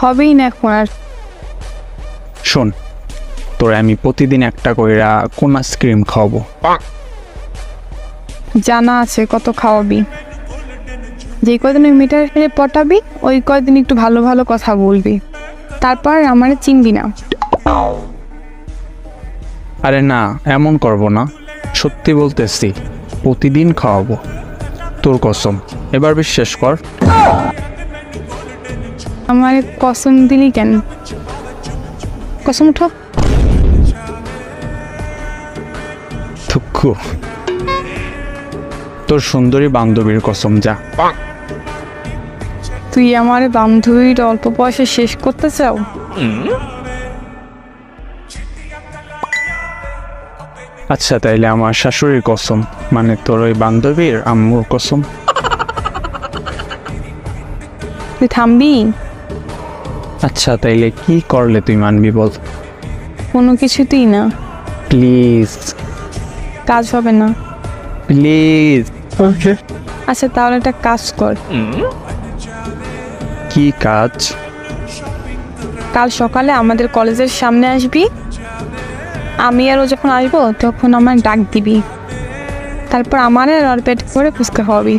হবেই না এখন আর। শোন, তোরে আমি প্রতিদিন একটা কইরা কোন আইসক্রিম খাওয়াবো। জানা আছে কত খাওয়াবি। যে কয়দিন ওই মিটার পটাবি ওই কয়দিন একটু ভালো ভালো কথা বলবি, তারপর আমার চিনবি না। আরে না, এমন করব না, সত্যি বলতেছি, প্রতিদিন খাওয়াবো, তোর কসম, এবার বিশ্বাস কর। আমার কসম দিলি কেন? কসম উঠো। থুক্কু, তোর সুন্দরী বান্ধবীর কসম, যা। তুই আমার বান্ধবীর অল্প বয়সে শেষ করতে চাও? আচ্ছা তাইলে আমার শাশুড়ির কসম, মানে তোর ওই বান্ধবীর আম্মুর কসম। তুই থামবি? আচ্ছা তাইলে কি করলে তুই মানবি বল? কোনো কিছুতেই না। প্লিজ কাজ হবে না। প্লিজ। আচ্ছা তাহলে একটা কাজ কর। কি কাজ? কাল সকালে আমাদের কলেজের সামনে আসবি, আমি আর ও যখন আসবো তখন আমার ডাক দিবি, তারপর আমার আর ওর পেট করে ফুচকা খাওয়াবি,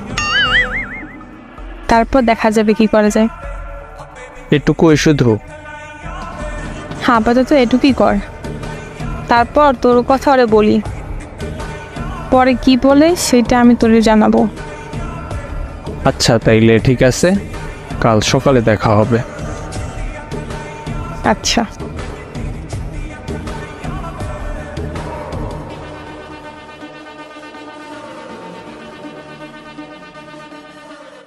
তারপর দেখা যাবে কি করা যায়। এটুকুই শুধু? হ্যাঁ আপাতত এটুকুই কর, তারপর তোর কথা ওরে বলি, পরে কি বলে সেটা আমি তোরে জানাবো। আচ্ছা তাইলে ঠিক আছে, কাল সকালে দেখা হবে। আচ্ছা।